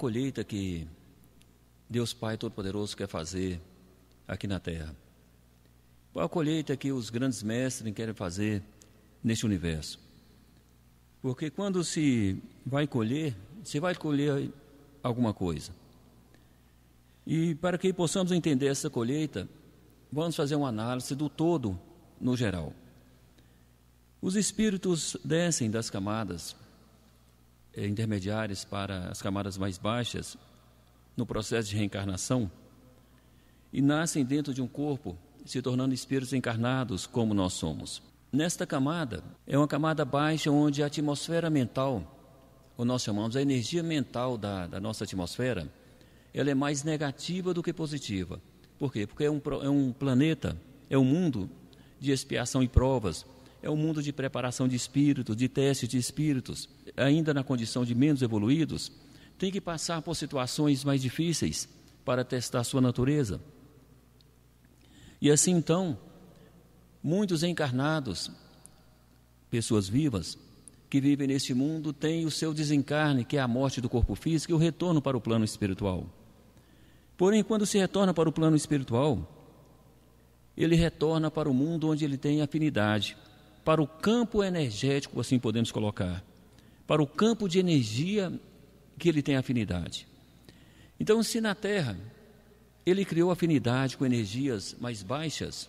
colheita que Deus Pai Todo-Poderoso quer fazer aqui na Terra? Qual a colheita que os grandes mestres querem fazer neste universo? Porque quando se vai colher, você vai colher alguma coisa. E para que possamos entender essa colheita, vamos fazer uma análise do todo no geral. Os espíritos descem das camadas intermediárias para as camadas mais baixas no processo de reencarnação e nascem dentro de um corpo, se tornando espíritos encarnados como nós somos. Nesta camada, é uma camada baixa onde a atmosfera mental, ou nós chamamos a energia mental da nossa atmosfera, ela é mais negativa do que positiva. Por quê? Porque é um planeta, é um mundo de expiação e provas, é um mundo de preparação de espíritos, de teste de espíritos, ainda na condição de menos evoluídos, tem que passar por situações mais difíceis para testar sua natureza. E assim então, muitos encarnados, pessoas vivas, que vivem neste mundo, têm o seu desencarne, que é a morte do corpo físico, e o retorno para o plano espiritual. Porém, quando se retorna para o plano espiritual, ele retorna para o mundo onde ele tem afinidade, para o campo energético, assim podemos colocar, para o campo de energia que ele tem afinidade. Então, se na Terra ele criou afinidade com energias mais baixas,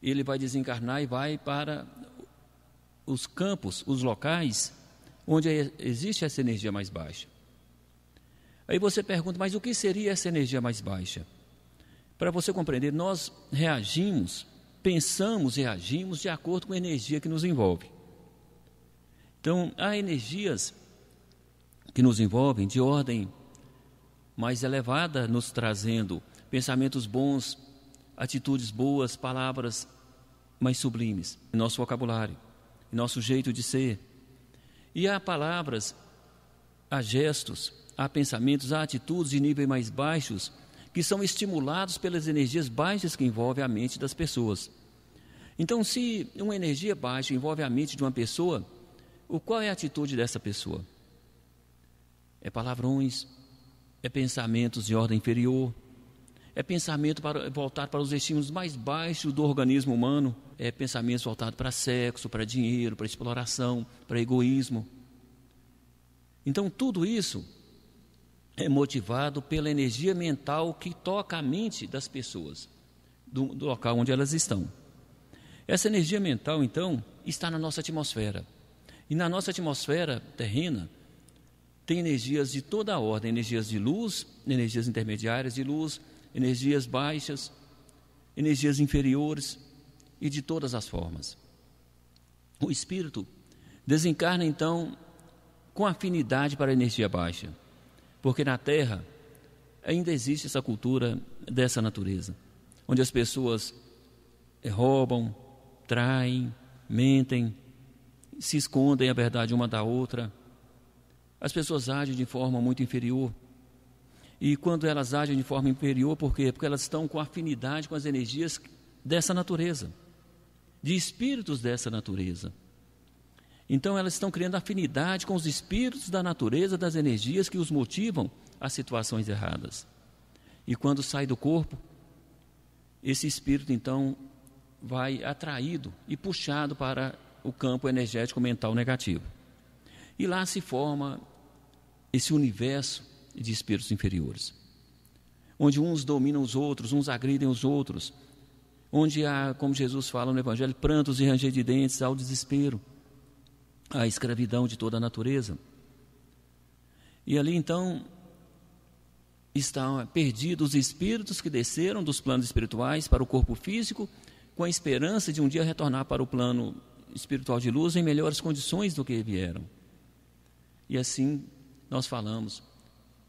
ele vai desencarnar e vai para os campos, os locais onde existe essa energia mais baixa. Aí você pergunta, mas o que seria essa energia mais baixa? Para você compreender, nós reagimos, pensamos e reagimos de acordo com a energia que nos envolve. Então, há energias que nos envolvem de ordem mais elevada, nos trazendo pensamentos bons, atitudes boas, palavras mais sublimes, em nosso vocabulário, em nosso jeito de ser. E há palavras, há gestos, há pensamentos, há atitudes de níveis mais baixos que são estimulados pelas energias baixas que envolvem a mente das pessoas. Então, se uma energia baixa envolve a mente de uma pessoa, qual é a atitude dessa pessoa? É palavrões, é pensamentos de ordem inferior, é pensamento voltado para os estímulos mais baixos do organismo humano, é pensamentos voltados para sexo, para dinheiro, para exploração, para egoísmo. Então, tudo isso é motivado pela energia mental que toca a mente das pessoas, do local onde elas estão. Essa energia mental, então, está na nossa atmosfera. E na nossa atmosfera terrena, tem energias de toda a ordem, energias de luz, energias intermediárias de luz, energias baixas, energias inferiores e de todas as formas. O espírito desencarna, então, com afinidade para a energia baixa, porque na Terra ainda existe essa cultura dessa natureza, onde as pessoas roubam, traem, mentem, se escondem a verdade uma da outra. As pessoas agem de forma muito inferior. E quando elas agem de forma inferior, por quê? Porque elas estão com afinidade com as energias dessa natureza, de espíritos dessa natureza. Então elas estão criando afinidade com os espíritos da natureza, das energias que os motivam a situações erradas. E quando sai do corpo, esse espírito então vai atraído e puxado para o campo energético mental negativo. E lá se forma esse universo de espíritos inferiores, onde uns dominam os outros, uns agridem os outros, onde há, como Jesus fala no Evangelho, prantos e ranger de dentes, ao desespero, a escravidão de toda a natureza. E ali então estão perdidos os espíritos que desceram dos planos espirituais para o corpo físico, com a esperança de um dia retornar para o plano espiritual de luz em melhores condições do que vieram. E assim nós falamos,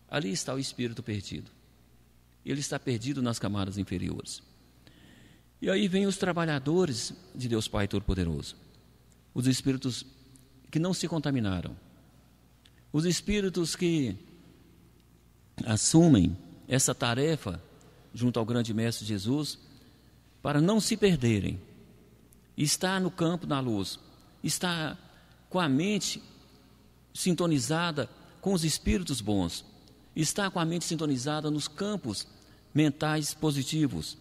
ali está o espírito perdido. Ele está perdido nas camadas inferiores. E aí vem os trabalhadores de Deus Pai Todo-Poderoso, os espíritos que não se contaminaram, os espíritos que assumem essa tarefa junto ao grande Mestre Jesus para não se perderem, está no campo da luz, está com a mente sintonizada com os espíritos bons, está com a mente sintonizada nos campos mentais positivos.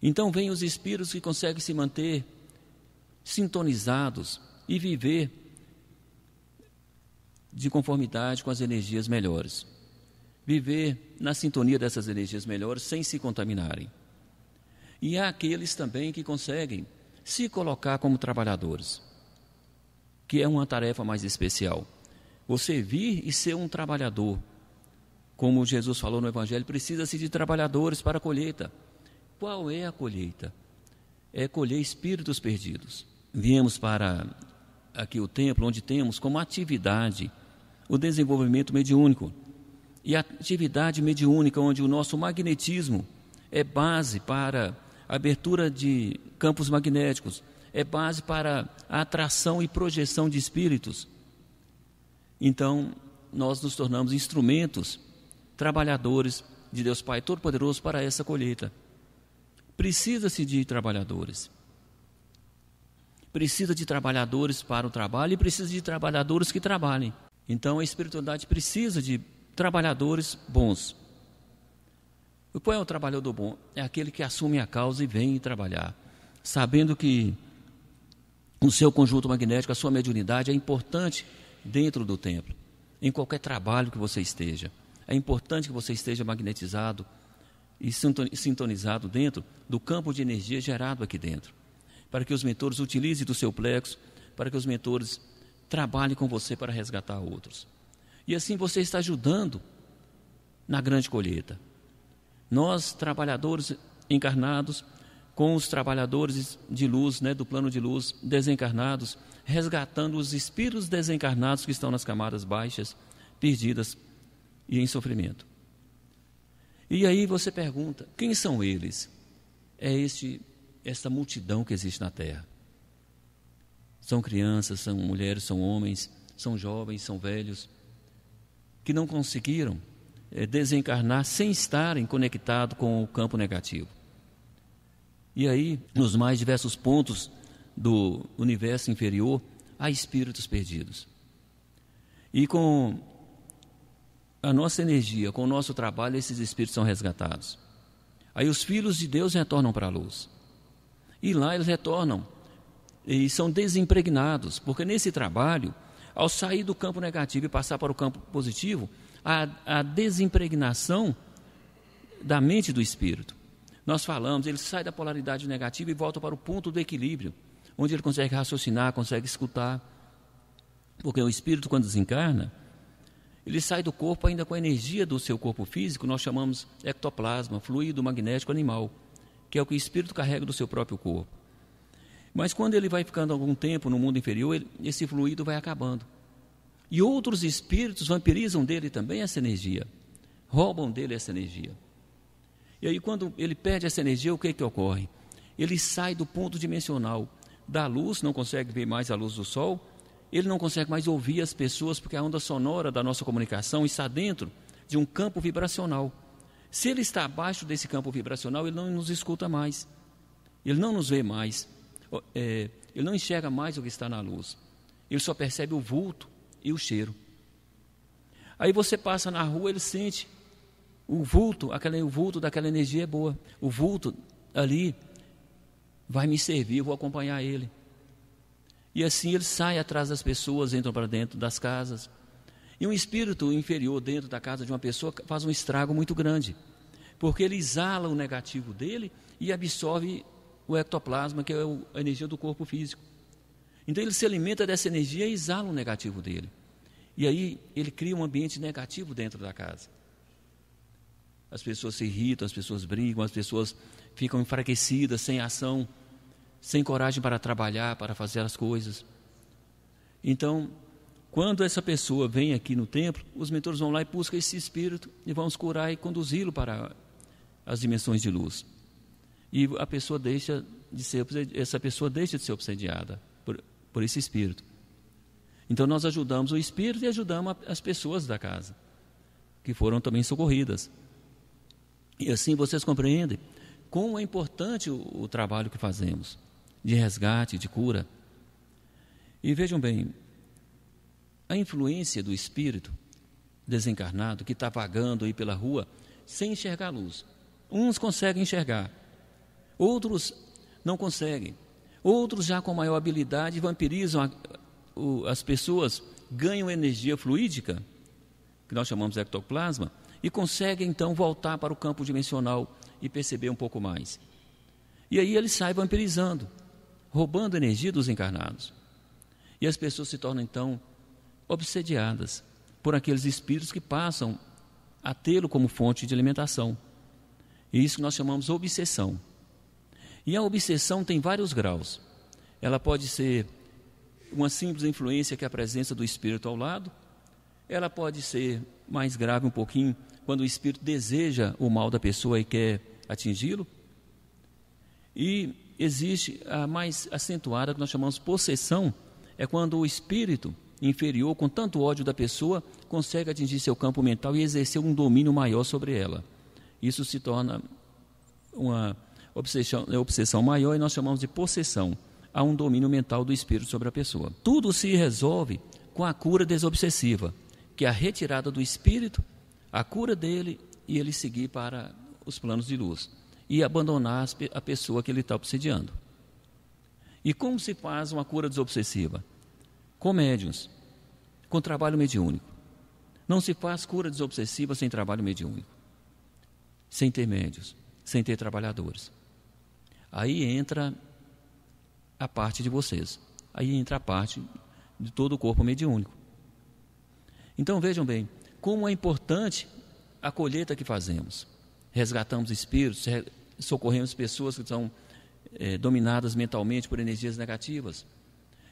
Então vêm os espíritos que conseguem se manter sintonizados e viver de conformidade com as energias melhores. Viver na sintonia dessas energias melhores sem se contaminarem. E há aqueles também que conseguem se colocar como trabalhadores, que é uma tarefa mais especial. Você vir e ser um trabalhador. Como Jesus falou no Evangelho, precisa-se de trabalhadores para a colheita. Qual é a colheita? É colher espíritos perdidos. Viemos para aqui o templo, onde temos como atividade o desenvolvimento mediúnico. E a atividade mediúnica, onde o nosso magnetismo é base para a abertura de campos magnéticos, é base para a atração e projeção de espíritos. Então, nós nos tornamos instrumentos, trabalhadores de Deus Pai Todo-Poderoso para essa colheita. Precisa-se de trabalhadores. Precisa de trabalhadores para o trabalho e precisa de trabalhadores que trabalhem. Então, a espiritualidade precisa de trabalhadores bons. E qual é o trabalhador bom? É aquele que assume a causa e vem trabalhar, sabendo que o seu conjunto magnético, a sua mediunidade é importante dentro do templo, em qualquer trabalho que você esteja. É importante que você esteja magnetizado e sintonizado dentro do campo de energia gerado aqui dentro, para que os mentores utilizem do seu plexo, para que os mentores trabalhem com você para resgatar outros. E assim você está ajudando na grande colheita. Nós, trabalhadores encarnados, com os trabalhadores de luz, do plano de luz, desencarnados, resgatando os espíritos desencarnados que estão nas camadas baixas, perdidas e em sofrimento. E aí você pergunta, quem são eles? É esta multidão que existe na Terra. São crianças, são mulheres, são homens, são jovens, são velhos, que não conseguiram desencarnar sem estarem conectados com o campo negativo. E aí, nos mais diversos pontos do universo inferior, há espíritos perdidos. E com a nossa energia, com o nosso trabalho, esses espíritos são resgatados. Aí os filhos de Deus retornam para a luz. E lá eles retornam e são desimpregnados, porque nesse trabalho, ao sair do campo negativo e passar para o campo positivo, a desimpregnação da mente do espírito. Nós falamos, ele sai da polaridade negativa e volta para o ponto do equilíbrio, onde ele consegue raciocinar, consegue escutar. Porque o espírito, quando desencarna, ele sai do corpo ainda com a energia do seu corpo físico, nós chamamos ectoplasma, fluido magnético animal, que é o que o espírito carrega do seu próprio corpo. Mas quando ele vai ficando algum tempo no mundo inferior, esse fluido vai acabando. E outros espíritos vampirizam dele também essa energia, roubam dele essa energia. E aí quando ele perde essa energia, o que ocorre? Ele sai do ponto dimensional da luz, não consegue ver mais a luz do sol, ele não consegue mais ouvir as pessoas, porque a onda sonora da nossa comunicação está dentro de um campo vibracional. Se ele está abaixo desse campo vibracional, ele não nos escuta mais, ele não nos vê mais, ele não enxerga mais o que está na luz, ele só percebe o vulto e o cheiro. Aí você passa na rua, ele sente o vulto daquela energia é boa, o vulto ali vai me servir, eu vou acompanhar ele. E assim ele sai atrás das pessoas, entra para dentro das casas. E um espírito inferior dentro da casa de uma pessoa faz um estrago muito grande, porque ele exala o negativo dele e absorve o ectoplasma, que é a energia do corpo físico. Então ele se alimenta dessa energia e exala o negativo dele. E aí ele cria um ambiente negativo dentro da casa. As pessoas se irritam, as pessoas brigam, as pessoas ficam enfraquecidas, sem ação, sem coragem para trabalhar, para fazer as coisas. Então, quando essa pessoa vem aqui no templo, os mentores vão lá e buscam esse espírito e vão curar e conduzi-lo para as dimensões de luz. E a pessoa essa pessoa deixa de ser obsediada por esse espírito. Então nós ajudamos o espírito e ajudamos as pessoas da casa, que foram também socorridas. E assim vocês compreendem como é importante o trabalho que fazemos, de resgate, de cura. E vejam bem, a influência do espírito desencarnado que está vagando aí pela rua sem enxergar a luz. Uns conseguem enxergar, outros não conseguem. Outros já com maior habilidade vampirizam as pessoas, ganham energia fluídica, que nós chamamos de ectoplasma, e conseguem então voltar para o campo dimensional e perceber um pouco mais. E aí ele sai vampirizando, roubando energia dos encarnados. E as pessoas se tornam então obsediadas por aqueles espíritos que passam a tê-lo como fonte de alimentação. E isso que nós chamamos de obsessão. E a obsessão tem vários graus. Ela pode ser uma simples influência, que é a presença do espírito ao lado. Ela pode ser mais grave um pouquinho, quando o espírito deseja o mal da pessoa e quer atingi-lo. E existe a mais acentuada, que nós chamamos de possessão, é quando o espírito inferior, com tanto ódio da pessoa, consegue atingir seu campo mental e exercer um domínio maior sobre ela. Isso se torna uma obsessão maior e nós chamamos de possessão. Há um domínio mental do espírito sobre a pessoa. Tudo se resolve com a cura desobsessiva, que é a retirada do espírito, a cura dele e ele seguir para os planos de luz e abandonar a pessoa que ele está obsediando. E como se faz uma cura desobsessiva? Com médiuns, com trabalho mediúnico. Não se faz cura desobsessiva sem trabalho mediúnico, sem ter médiuns, sem ter trabalhadores. Aí entra a parte de vocês, aí entra a parte de todo o corpo mediúnico. Então vejam bem, como é importante a colheita que fazemos. Resgatamos espíritos, socorremos pessoas que são dominadas mentalmente por energias negativas.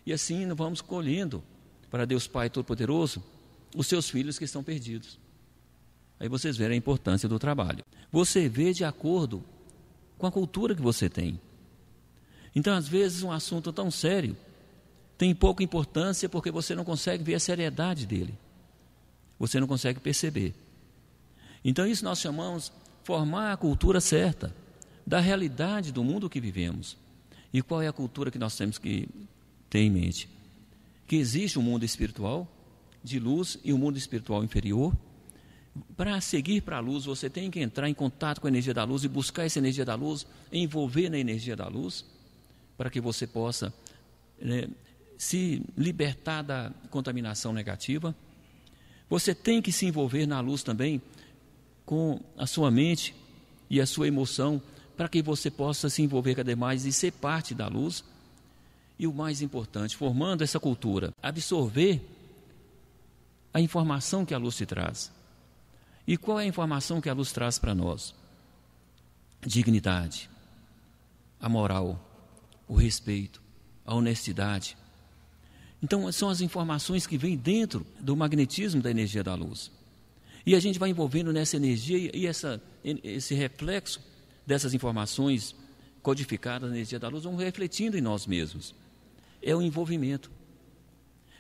E assim vamos colhendo para Deus Pai Todo-Poderoso os seus filhos que estão perdidos. Aí vocês verem a importância do trabalho. Você vê de acordo com a cultura que você tem. Então, às vezes, um assunto tão sério tem pouca importância porque você não consegue ver a seriedade dele. Você não consegue perceber. Então, isso nós chamamos formar a cultura certa da realidade do mundo que vivemos. E qual é a cultura que nós temos que ter em mente? Que existe um mundo espiritual de luz e um mundo espiritual inferior. Para seguir para a luz, você tem que entrar em contato com a energia da luz e buscar essa energia da luz, envolver na energia da luz, para que você possa se libertar da contaminação negativa. Você tem que se envolver na luz também com a sua mente e a sua emoção, para que você possa se envolver cada vez mais e ser parte da luz. E o mais importante, formando essa cultura, absorver a informação que a luz te traz. E qual é a informação que a luz traz para nós? Dignidade, a moral, o respeito, a honestidade. Então, são as informações que vêm dentro do magnetismo da energia da luz. E a gente vai envolvendo nessa energia e esse reflexo dessas informações codificadas na energia da luz vão refletindo em nós mesmos. É o envolvimento.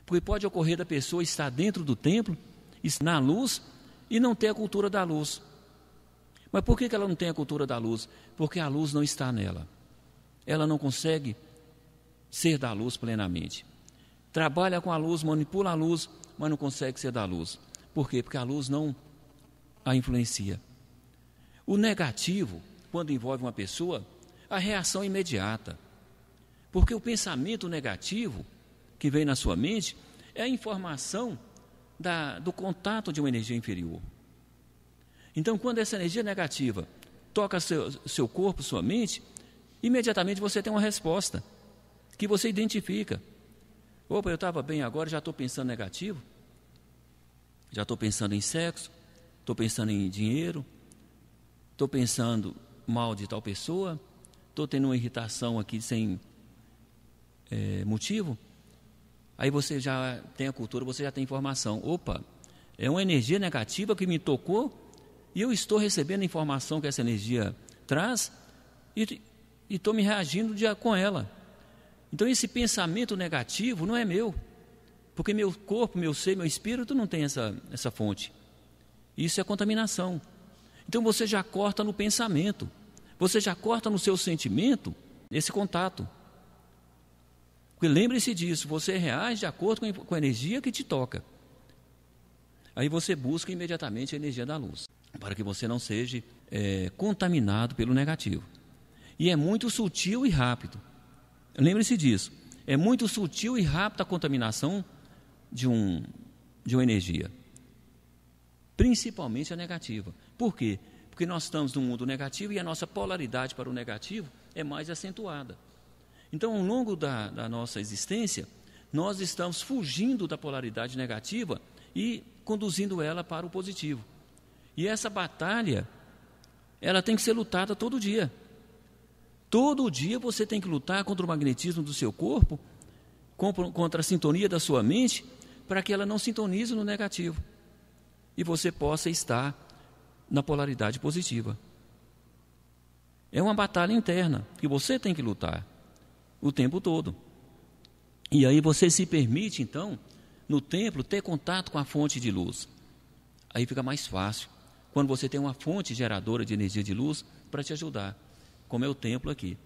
Porque pode ocorrer da pessoa estar dentro do templo, na luz, e não ter a cultura da luz. Mas por que ela não tem a cultura da luz? Porque a luz não está nela. Ela não consegue ser da luz plenamente. Trabalha com a luz, manipula a luz, mas não consegue ser da luz. Por quê? Porque a luz não a influencia. O negativo, quando envolve uma pessoa, a reação é imediata. Porque o pensamento negativo que vem na sua mente é a informação do contato de uma energia inferior. Então, quando essa energia negativa toca seu corpo, sua mente, imediatamente você tem uma resposta que você identifica. Opa, eu estava bem agora, já estou pensando negativo, já estou pensando em sexo, estou pensando em dinheiro, estou pensando mal de tal pessoa, estou tendo uma irritação aqui sem motivo. Aí você já tem a cultura, você já tem informação. Opa, é uma energia negativa que me tocou e eu estou recebendo a informação que essa energia traz e estou me reagindo com ela. Então esse pensamento negativo não é meu, porque meu corpo, meu ser, meu espírito não tem essa fonte. Isso é contaminação. Então você já corta no pensamento, você já corta no seu sentimento esse contato. Porque lembre-se disso, você reage de acordo com a energia que te toca. Aí você busca imediatamente a energia da luz, para que você não seja contaminado pelo negativo. E é muito sutil e rápido. Lembre-se disso. É muito sutil e rápida a contaminação de uma energia. Principalmente a negativa. Por quê? Porque nós estamos num mundo negativo e a nossa polaridade para o negativo é mais acentuada. Então, ao longo da nossa existência, nós estamos fugindo da polaridade negativa e conduzindo ela para o positivo. E essa batalha, ela tem que ser lutada todo dia. Todo dia você tem que lutar contra o magnetismo do seu corpo, contra a sintonia da sua mente, para que ela não sintonize no negativo. E você possa estar na polaridade positiva. É uma batalha interna que você tem que lutar o tempo todo. E aí você se permite, então, no templo, ter contato com a fonte de luz. Aí fica mais fácil, quando você tem uma fonte geradora de energia de luz para te ajudar, como é o templo aqui.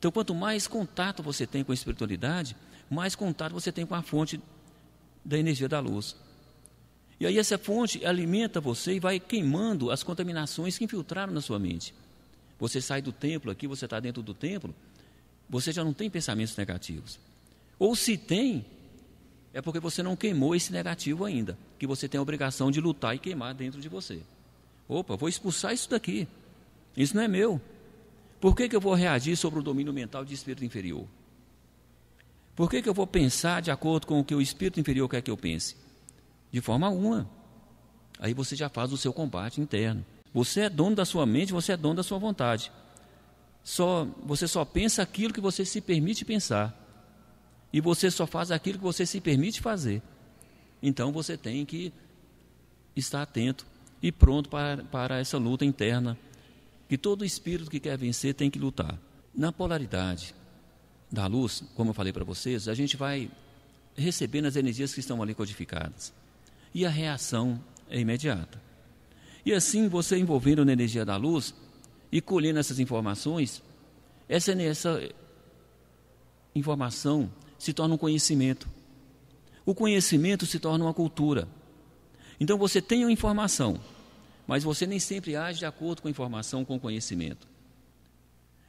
Então, quanto mais contato você tem com a espiritualidade, mais contato você tem com a fonte da energia da luz. E aí essa fonte alimenta você e vai queimando as contaminações que infiltraram na sua mente. Você sai do templo aqui, você está dentro do templo, você já não tem pensamentos negativos. Ou se tem, é porque você não queimou esse negativo ainda, que você tem a obrigação de lutar e queimar dentro de você. Opa, vou expulsar isso daqui. Isso não é meu. Por que eu vou reagir sobre o domínio mental de espírito inferior? Por que eu vou pensar de acordo com o que o espírito inferior quer que eu pense? De forma alguma. Aí você já faz o seu combate interno. Você é dono da sua mente, você é dono da sua vontade. Você só pensa aquilo que você se permite pensar. E você só faz aquilo que você se permite fazer. Então você tem que estar atento e pronto para essa luta interna, que todo espírito que quer vencer tem que lutar. Na polaridade da luz, como eu falei para vocês, a gente vai recebendo as energias que estão ali codificadas. E a reação é imediata. E assim, você envolvendo na energia da luz e colhendo essas informações, essa informação se torna um conhecimento. O conhecimento se torna uma cultura. Então você tem uma informação, mas você nem sempre age de acordo com a informação, com o conhecimento.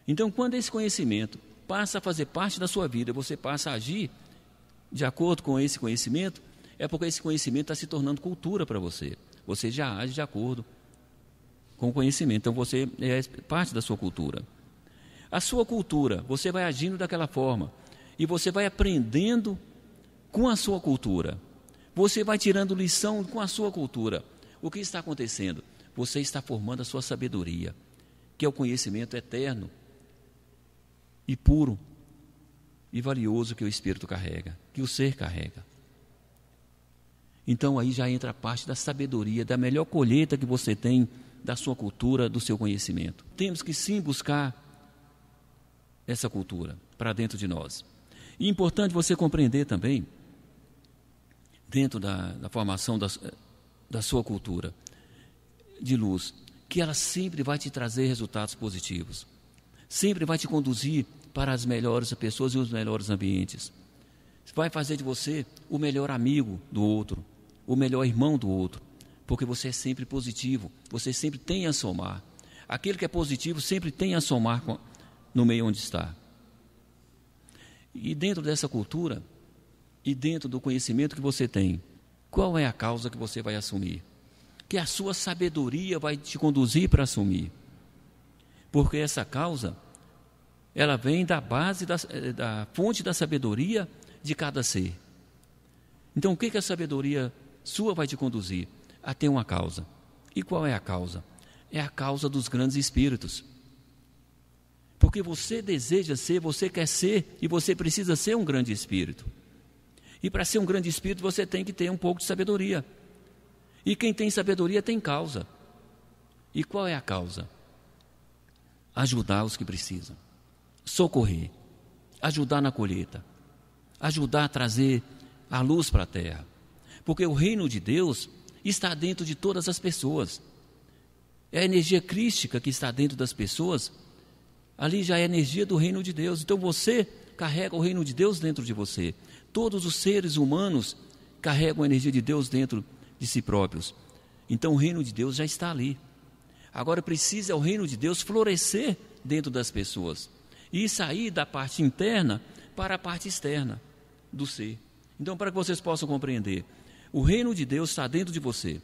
Então, quando esse conhecimento passa a fazer parte da sua vida, você passa a agir de acordo com esse conhecimento, é porque esse conhecimento está se tornando cultura para você. Você já age de acordo com o conhecimento, então você é parte da sua cultura. A sua cultura, você vai agindo daquela forma, e você vai aprendendo com a sua cultura. Você vai tirando lição com a sua cultura. O que está acontecendo? Você está formando a sua sabedoria, que é o conhecimento eterno e puro e valioso que o Espírito carrega, que o ser carrega. Então aí já entra a parte da sabedoria, da melhor colheita que você tem da sua cultura, do seu conhecimento. Temos que sim buscar essa cultura para dentro de nós. E é importante você compreender também, dentro da formação da sua cultura de luz, que ela sempre vai te trazer resultados positivos, sempre vai te conduzir para as melhores pessoas e os melhores ambientes, vai fazer de você o melhor amigo do outro, o melhor irmão do outro, porque você é sempre positivo, você sempre tem a somar. Aquele que é positivo sempre tem a somar no meio onde está. E dentro dessa cultura, e dentro do conhecimento que você tem, qual é a causa que você vai assumir? Que a sua sabedoria vai te conduzir para assumir. Porque essa causa, ela vem da base, da fonte da sabedoria de cada ser. Então, o que a sabedoria sua vai te conduzir? A ter uma causa. E qual é a causa? É a causa dos grandes espíritos. Porque você deseja ser, você quer ser, e você precisa ser um grande espírito. E para ser um grande espírito, você tem que ter um pouco de sabedoria. E quem tem sabedoria tem causa. E qual é a causa? Ajudar os que precisam. Socorrer. Ajudar na colheita. Ajudar a trazer a luz para a terra. Porque o reino de Deus está dentro de todas as pessoas. É a energia crística que está dentro das pessoas. Ali já é a energia do reino de Deus. Então você, carrega o reino de Deus dentro de você. Todos os seres humanos carregam a energia de Deus dentro de si próprios. Então o reino de Deus já está ali. Agora precisa o reino de Deus florescer dentro das pessoas e sair da parte interna para a parte externa do ser. Então, para que vocês possam compreender, o reino de Deus está dentro de você.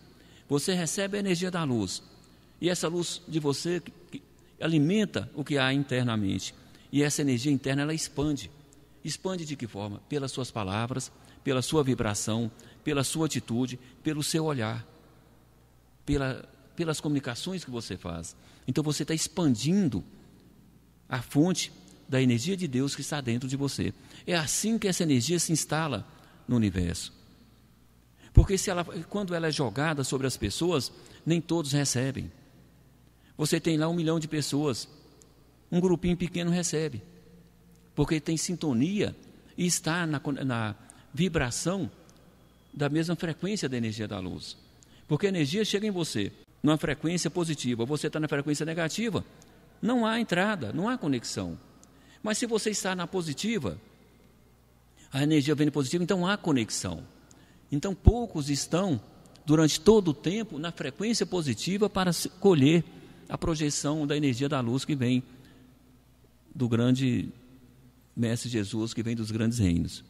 Você recebe a energia da luz, e essa luz de você alimenta o que há internamente. E essa energia interna, ela expande. Expande de que forma? Pelas suas palavras, pela sua vibração, pela sua atitude, pelo seu olhar, pelas comunicações que você faz. Então você está expandindo a fonte da energia de Deus que está dentro de você. É assim que essa energia se instala no universo. Porque quando ela é jogada sobre as pessoas, nem todos recebem. Você tem lá 1 milhão de pessoas, um grupinho pequeno recebe, porque tem sintonia e está na vibração da mesma frequência da energia da luz. Porque a energia chega em você numa frequência positiva, você está na frequência negativa, não há entrada, não há conexão. Mas se você está na positiva, a energia vem positiva, então há conexão. Então poucos estão, durante todo o tempo, na frequência positiva para colher a projeção da energia da luz que vem do grande Mestre Jesus, que vem dos grandes reinos.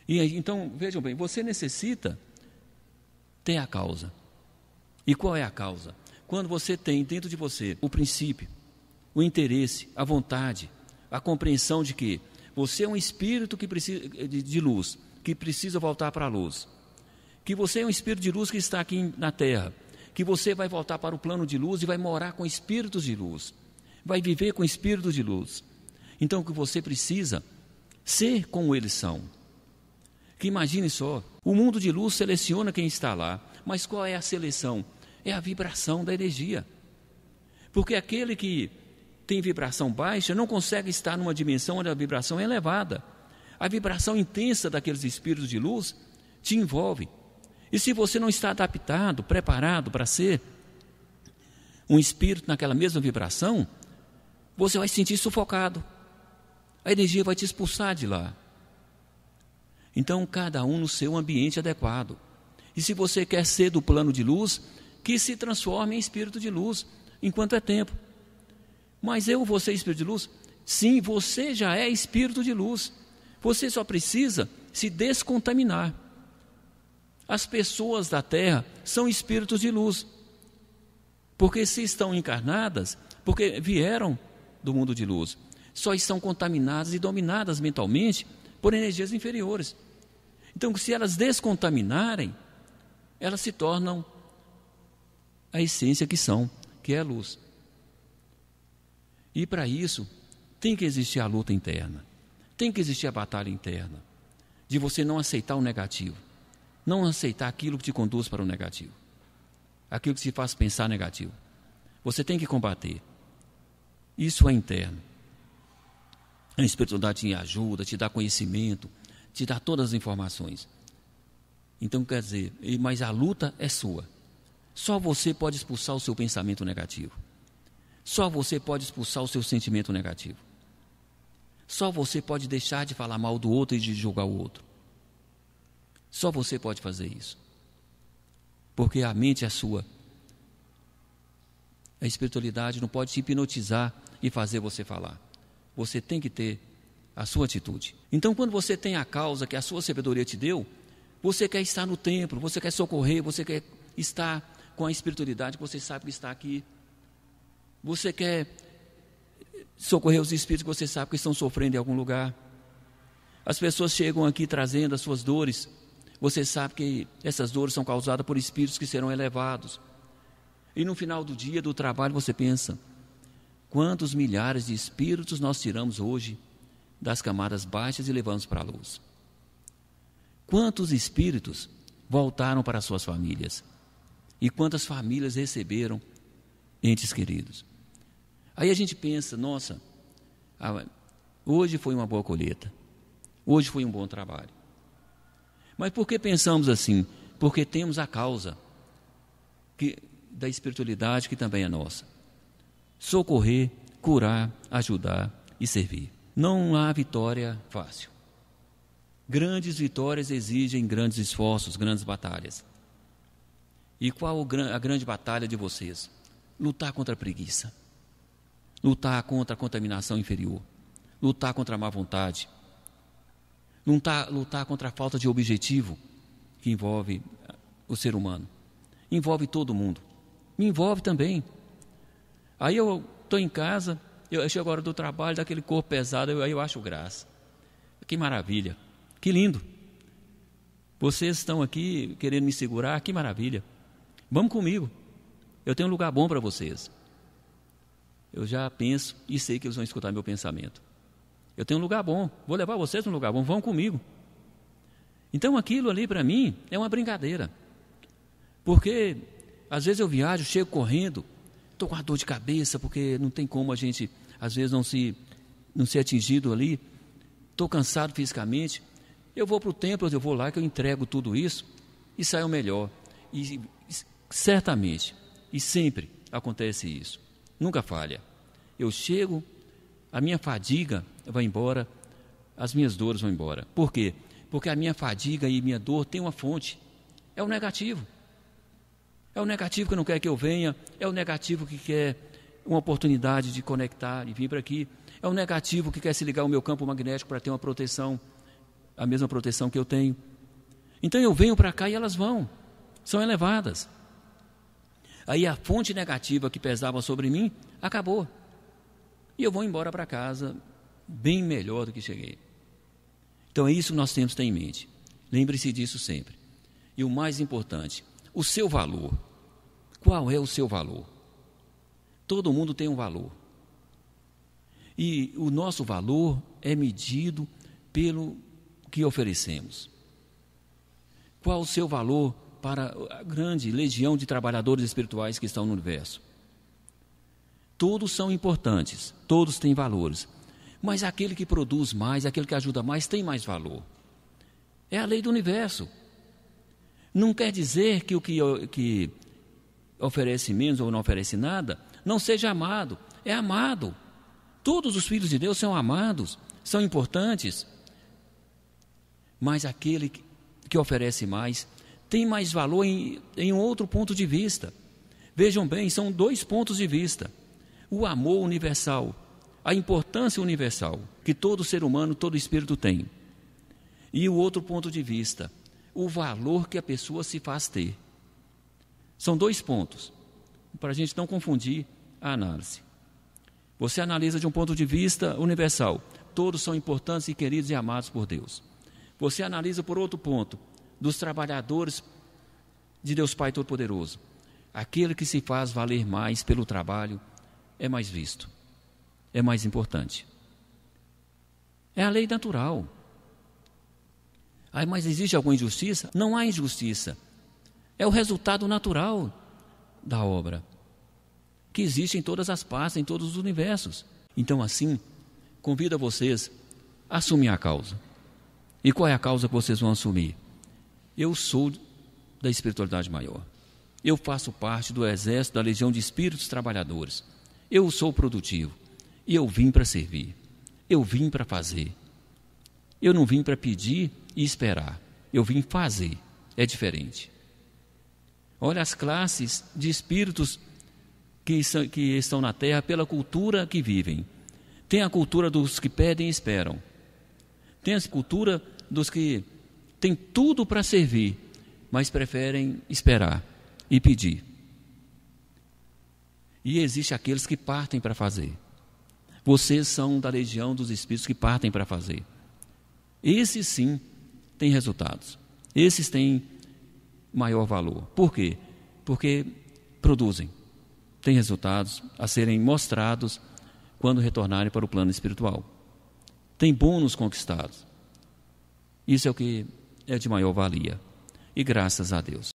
E então, vejam bem, você necessita ter a causa. E qual é a causa? Quando você tem dentro de você o princípio, o interesse, a vontade, a compreensão de que você é um espírito que precisa de luz, que precisa voltar para a luz, que você é um espírito de luz que está aqui na Terra, que você vai voltar para o plano de luz e vai morar com espíritos de luz, vai viver com espíritos de luz. Então o que você precisa ser como eles são. Que imagine só, o mundo de luz seleciona quem está lá, mas qual é a seleção? É a vibração da energia. Porque aquele que tem vibração baixa não consegue estar numa dimensão onde a vibração é elevada. A vibração intensa daqueles espíritos de luz te envolve. E se você não está adaptado, preparado para ser um espírito naquela mesma vibração, você vai se sentir sufocado. A energia vai te expulsar de lá. Então, cada um no seu ambiente adequado. E se você quer ser do plano de luz, que se transforme em espírito de luz, enquanto é tempo. Mas eu vou ser espírito de luz? Sim, você já é espírito de luz. Você só precisa se descontaminar. As pessoas da Terra são espíritos de luz. Porque se estão encarnadas, porque vieram do mundo de luz, só estão contaminadas e dominadas mentalmente por energias inferiores. Então, se elas descontaminarem, elas se tornam a essência que são, que é a luz. E para isso, tem que existir a luta interna, tem que existir a batalha interna, de você não aceitar o negativo, não aceitar aquilo que te conduz para o negativo, aquilo que te faz pensar negativo. Você tem que combater. Isso é interno. A espiritualidade te ajuda, te dá conhecimento, te dá todas as informações. Então, quer dizer, mas a luta é sua. Só você pode expulsar o seu pensamento negativo. Só você pode expulsar o seu sentimento negativo. Só você pode deixar de falar mal do outro e de julgar o outro. Só você pode fazer isso. Porque a mente é sua. A espiritualidade não pode te hipnotizar e fazer você falar. Você tem que ter a sua atitude. Então, quando você tem a causa que a sua sabedoria te deu, você quer estar no templo, você quer socorrer, você quer estar com a espiritualidade que você sabe que está aqui. Você quer socorrer os espíritos que você sabe que estão sofrendo em algum lugar. As pessoas chegam aqui trazendo as suas dores. Você sabe que essas dores são causadas por espíritos que serão elevados. E no final do dia, do trabalho, você pensa: quantos milhares de espíritos nós tiramos hoje das camadas baixas e levamos para a luz? Quantos espíritos voltaram para suas famílias? E quantas famílias receberam entes queridos? Aí a gente pensa: nossa, hoje foi uma boa colheita, hoje foi um bom trabalho. Mas por que pensamos assim? Porque temos a causa da espiritualidade que também é nossa: socorrer, curar, ajudar e servir. Não há vitória fácil. Grandes vitórias exigem grandes esforços, grandes batalhas. E qual a grande batalha de vocês? Lutar contra a preguiça, lutar contra a contaminação inferior, lutar contra a má vontade, lutar contra a falta de objetivo que envolve o ser humano, envolve todo mundo, me envolve também. Aí eu estou em casa, eu chego agora do trabalho, daquele corpo pesado, aí eu acho graça. Que maravilha, que lindo. Vocês estão aqui querendo me segurar, que maravilha. Vamos comigo, eu tenho um lugar bom para vocês. Eu já penso e sei que eles vão escutar meu pensamento. Eu tenho um lugar bom, vou levar vocês num lugar bom, vão comigo. Então aquilo ali para mim é uma brincadeira. Porque às vezes eu viajo, chego correndo, estou com uma dor de cabeça, porque não tem como a gente, às vezes, não ser atingido ali. Estou cansado fisicamente. Eu vou para o templo, eu vou lá, que eu entrego tudo isso e saio melhor. E certamente, e sempre acontece isso. Nunca falha. Eu chego, a minha fadiga vai embora, as minhas dores vão embora. Por quê? Porque a minha fadiga e minha dor tem uma fonte. É o negativo. É o negativo que não quer que eu venha, é o negativo que quer uma oportunidade de conectar e vir para aqui, é o negativo que quer se ligar ao meu campo magnético para ter uma proteção, a mesma proteção que eu tenho. Então eu venho para cá e elas são elevadas. Aí a fonte negativa que pesava sobre mim acabou. E eu vou embora para casa bem melhor do que cheguei. Então é isso que nós temos que ter em mente. Lembre-se disso sempre. E o mais importante, o seu valor. Qual é o seu valor? Todo mundo tem um valor. E o nosso valor é medido pelo que oferecemos. Qual o seu valor para a grande legião de trabalhadores espirituais que estão no universo? Todos são importantes, todos têm valores. Mas aquele que produz mais, aquele que ajuda mais, tem mais valor. É a lei do universo. Não quer dizer que o que oferece menos ou não oferece nada não seja amado. É amado. Todos os filhos de Deus são amados, são importantes. Mas aquele que oferece mais tem mais valor em um outro ponto de vista. Vejam bem, são dois pontos de vista. O amor universal, a importância universal que todo ser humano, todo espírito tem. E o outro ponto de vista, o valor que a pessoa se faz ter. São dois pontos, para a gente não confundir a análise. Você analisa de um ponto de vista universal, todos são importantes e queridos e amados por Deus. Você analisa por outro ponto, dos trabalhadores de Deus Pai Todo-Poderoso. Aquele que se faz valer mais pelo trabalho é mais visto, é mais importante. É a lei natural. Mas existe alguma injustiça? Não há injustiça. É o resultado natural da obra, que existe em todas as partes, em todos os universos. Então, assim, convido a vocês a assumir a causa. E qual é a causa que vocês vão assumir? Eu sou da espiritualidade maior. Eu faço parte do exército, da legião de espíritos trabalhadores. Eu sou produtivo. E eu vim para servir. Eu vim para fazer. Eu não vim para pedir e esperar. Eu vim fazer. É diferente. Olha as classes de espíritos que estão na Terra pela cultura que vivem. Tem a cultura dos que pedem e esperam. Tem a cultura dos que têm tudo para servir, mas preferem esperar e pedir. E existe aqueles que partem para fazer. Vocês são da legião dos espíritos que partem para fazer. Esses sim têm resultados. Esses têm maior valor. Por quê? Porque produzem. Têm resultados a serem mostrados quando retornarem para o plano espiritual. Tem bônus conquistados. Isso é o que é de maior valia. E graças a Deus.